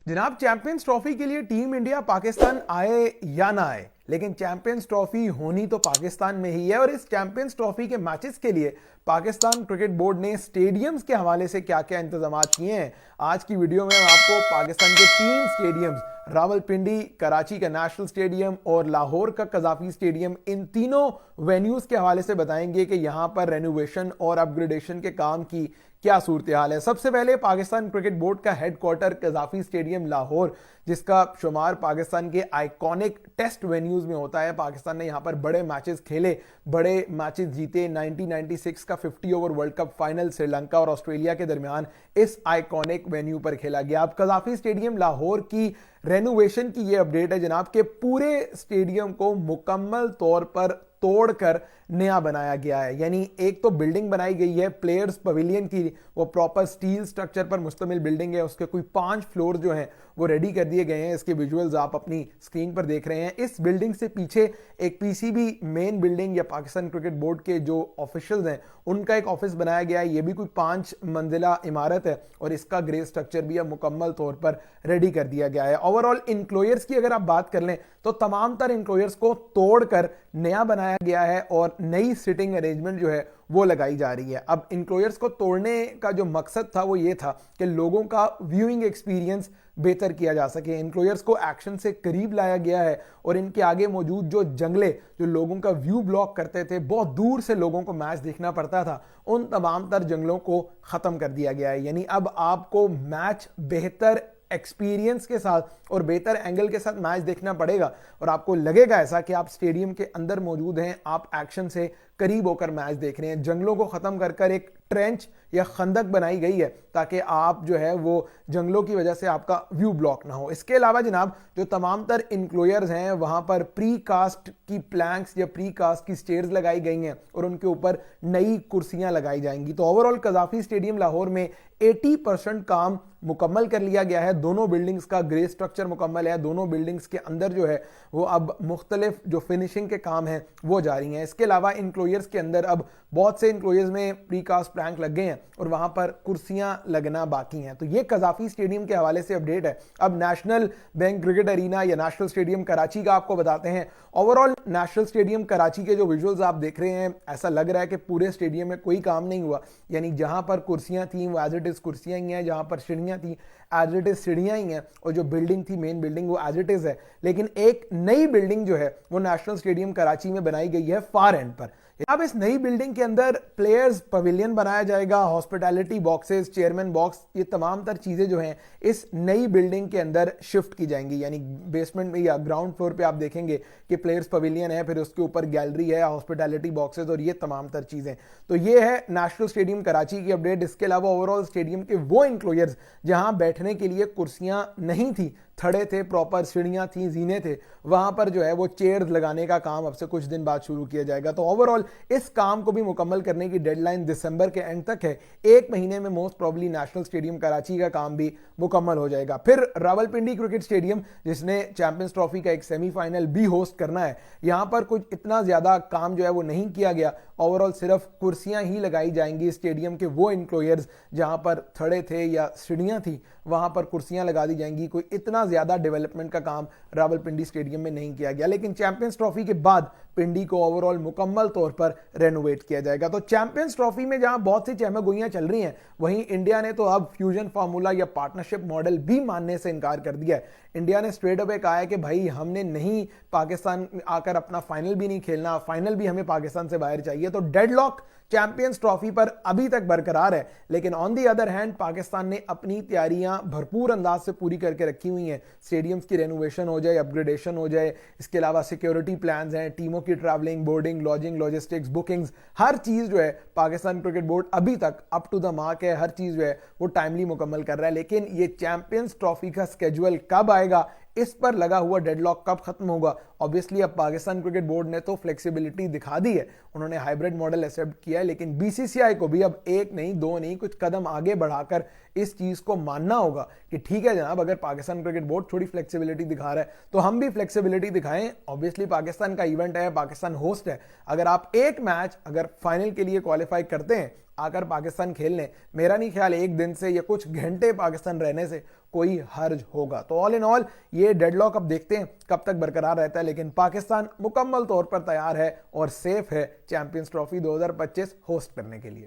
जनाब, champions trophy के लिए टीम इंडिया पाकिस्तान आए या ना आए, लेकिन चैंपियंस ट्रॉफी होनी तो पाकिस्तान में ही है। और इस चैंपियंस ट्रॉफी के मैचेस के लिए पाकिस्तान क्रिकेट बोर्ड ने स्टेडियम्स के हवाले से क्या क्या इंतजाम किए हैं, आज की वीडियो में हम आपको पाकिस्तान के 3 स्टेडियम्स, रावलपिंडी, कराची का नेशनल स्टेडियम और लाहौर का कजाफी स्टेडियम, इन तीनों वेन्यूज के हवाले से बताएंगे कि यहां पर रेनोवेशन और अपग्रेडेशन के काम की क्या सूरत हाल है। सबसे पहले पाकिस्तान क्रिकेट बोर्ड का हेडक्वार्टर कजाफी स्टेडियम लाहौर, जिसका शुमार पाकिस्तान के आइकॉनिक टेस्ट वेन्यूज में होता है। पाकिस्तान ने यहां पर बड़े मैचेस खेले, बड़े मैचेस जीते। 1996 का 50 over world cup final Sri Lanka और ऑस्ट्रेलिया के दरमियान इस आइकॉनिक वेन्यू पर खेला गया। अब कजाफी स्टेडियम लाहौर की रेनोवेशन की यह अपडेट है जनाब के पूरे स्टेडियम को मुकम्मल तौर पर तोड़कर नया बनाया गया है। यानी एक तो बिल्डिंग बनाई गई है प्लेयर्स पवेलियन की, वो प्रॉपर स्टील स्ट्रक्चर पर मुश्तमिल बिल्डिंग है। उसके कोई 5 फ्लोर जो हैं वो रेडी कर दिए गए हैं। इसके विजुअल्स आप अपनी स्क्रीन पर देख रहे हैं। इस बिल्डिंग से पीछे एक पीसीबी मेन बिल्डिंग या पाकिस्तान क्रिकेट बोर्ड के जो ऑफिशियल्स हैं उनका एक ऑफिस बनाया गया है। ये भी कोई 5 मंजिला इमारत है और इसका ग्रे स्ट्रक्चर भी अब मुकम्मल तौर पर रेडी कर दिया गया है। ओवरऑल इंक्लोयर्स की अगर आप बात कर लें तो तमाम तर इंक्लोयर्स को तोड़कर नया बनाया गया है और नई सिटिंग अरेंजमेंट जो है वो लगाई जा रही है। अब इंक्लोयर्स को तोड़ने का जो मकसद था वो ये था कि लोगों का व्यूइंग एक्सपीरियंस बेहतर किया जा सके। इंक्लोयर्स को एक्शन से करीब लाया गया है और इनके आगे मौजूद जो जंगले जो लोगों का व्यू ब्लॉक करते थे, बहुत दूर से लोगों को मैच देखना पड़ता था, उन तमाम तर जंगलों को खत्म कर दिया गया है। यानी अब आपको मैच बेहतर एक्सपीरियंस के साथ और बेहतर एंगल के साथ मैच देखना पड़ेगा और आपको लगेगा ऐसा कि आप स्टेडियम के अंदर मौजूद हैं, आप एक्शन से करीब होकर मैच देख रहे हैं। जंगलों को खत्म कर कर एक ट्रेंच या खंदक बनाई गई है ताकि आप जो है वो जंगलों की वजह से आपका व्यू ब्लॉक ना हो। इसके अलावा जनाब जो तमाम तर इंक्लोयर्स हैं वहां पर प्री कास्ट की प्लैंक्स या प्री कास्ट की स्टेयर्स लगाई गई हैं और उनके ऊपर नई कुर्सियां लगाई जाएंगी। तो ओवरऑल कजाफी स्टेडियम लाहौर में 80% काम मुकम्मल कर लिया गया है। दोनों बिल्डिंग्स का ग्रे स्ट्रक्चर मुकम्मल है। दोनों बिल्डिंग्स के अंदर जो है वो अब मुख्तलिफ जो फिनिशिंग के काम हैं वो जारी हैं। इसके अलावा इंक्लोयर्स के अंदर अब बहुत से इंक्लोयर्स में प्रीकास्ट प्लैंक लग गए हैं और वहां पर कुर्सियां लगना बाकी हैं। तो ये कजाफी स्टेडियम के हवाले से अपडेट है। अब नेशनल बैंक क्रिकेट अरीना या नेशनल स्टेडियम कराची का आपको बताते हैं। ओवरऑल नेशनल स्टेडियम कराची के जो विजुअल्स आप देख रहे हैं, ऐसा लग रहा है कि पूरे स्टेडियम में कोई काम नहीं हुआ। यानी जहां पर कुर्सियां थी वो एज इट इज कुर्सियां ही हैं, जहां पर सीढ़ियां थी एज इट इज सीढ़ियां ही हैं और जो बिल्डिंग थी मेन बिल्डिंग वो एज इट इज है। लेकिन एक नई बिल्डिंग जो है वो नेशनल स्टेडियम कराची में बनाई गई है फार एंड पर। अब इस नई बिल्डिंग के अंदर प्लेयर्स पवेलियन बनाया जाएगा, हॉस्पिटैलिटी बॉक्सेस, चेयरमैन बॉक्स, ये तमाम तर चीजें जो हैं इस नई बिल्डिंग के अंदर शिफ्ट की जाएंगी। यानी बेसमेंट में या ग्राउंड फ्लोर पे आप देखेंगे कि प्लेयर्स पवेलियन है, फिर उसके ऊपर गैलरी है, हॉस्पिटैलिटी बॉक्सेस और ये तमाम तर चीजें। तो ये है नेशनल स्टेडियम कराची की अपडेट। इसके अलावा ओवरऑल स्टेडियम के वो इंक्लोयर्स जहां बैठने के लिए कुर्सियां नहीं थी, थड़े थे, प्रॉपर सीढ़ियां थी, जीने थे, वहां पर जो है वो चेयर्स लगाने का काम अब से कुछ दिन बाद शुरू किया जाएगा। तो ओवरऑल इस काम को भी मुकम्मल करने की डेडलाइन दिसंबर के एंड तक है। 1 महीने में most probably national stadium Karachi का काम भी मुकम्मल हो जाएगा। फिर रावलपिंडी क्रिकेट स्टेडियम, जिसने चैंपियंस ट्रॉफी का एक सेमीफाइनल भी होस्ट करना है, यहां पर कुछ इतना ज्यादा काम जो है वो नहीं किया गया। ओवरऑल सिर्फ कुर्सियां ही लगाई जाएंगी। स्टेडियम के वो इंक्लोयर्स जहां पर थड़े थे या सीढ़ियां थी वहां पर कुर्सियां लगा दी जाएंगी। कोई इतना ज्यादा डेवलपमेंट का काम रावलपिंडी स्टेडियम में नहीं किया गया। लेकिन चैंपियंस ट्रॉफी के बाद पिंडी को ओवरऑल मुकम्मल तौर पर रेनोवेट किया जाएगा। तो चैंपियंस ट्रॉफी में जहां बहुत सी चहमगोइयां चल रही हैं, वहीं इंडिया ने तो अब फ्यूजन फार्मूला या पार्टनरशिप मॉडल भी मानने से इनकार कर दिया है। इंडिया ने स्ट्रेट अवे कहा है कि भाई हमने नहीं पाकिस्तान आकर अपना फाइनल भी नहीं खेलना, फाइनल भी हमें पाकिस्तान से बाहर चाहिए। तो डेडलॉक चैंपियंस ट्रॉफी पर अभी तक बरकरार है। लेकिन on the other hand Pakistan ने अपनी तैयारियां भरपूर अंदाज से पूरी करके रखी हुई हैं। स्टेडियम्स की रेनोवेशन हो जाए, अपग्रेडेशन हो जाए, इसके अलावा सिक्योरिटी प्लान्स हैं, टीमों की travelling, boarding, lodging, logistics, bookings, हर चीज जो है पाकिस्तान क्रिकेट बोर्ड अभी तक अप टू द मार्क है। हर चीज जो है वो टाइमली मुकम्मल कर रहा है। लेकिन ये चैंपियंस ट्रॉफी का स्केड्यूल कब आएगा, इस पर लगा हुआ डेडलॉक कब खत्म होगा, ऑब्वियसली अब पाकिस्तान क्रिकेट बोर्ड ने तो फ्लेक्सिबिलिटी दिखा दी है, उन्होंने हाइब्रिड मॉडल एक्सेप्ट किया है। लेकिन बीसीसीआई को भी अब 1 नहीं 2 नहीं कुछ कदम आगे बढ़ाकर इस चीज को मानना होगा कि ठीक है जनाब, अगर पाकिस्तान क्रिकेट बोर्ड थोड़ी फ्लेक्सिबिलिटी दिखा रहा है तो हम भी फ्लेक्सिबिलिटी दिखाएं। ऑब्वियसली पाकिस्तान का इवेंट है, पाकिस्तान होस्ट है। अगर आप एक मैच अगर फाइनल के लिए क्वालिफाई करते हैं आकर पाकिस्तान खेलने, मेरा नहीं ख्याल एक दिन से या कुछ घंटे पाकिस्तान रहने से कोई हर्ज होगा। तो ऑल इन ऑल ये डेडलॉक अब देखते हैं कब तक बरकरार रहता है, लेकिन पाकिस्तान मुकम्मल तौर पर तैयार है और सेफ है चैंपियंस ट्रॉफी 2025 होस्ट करने के लिए।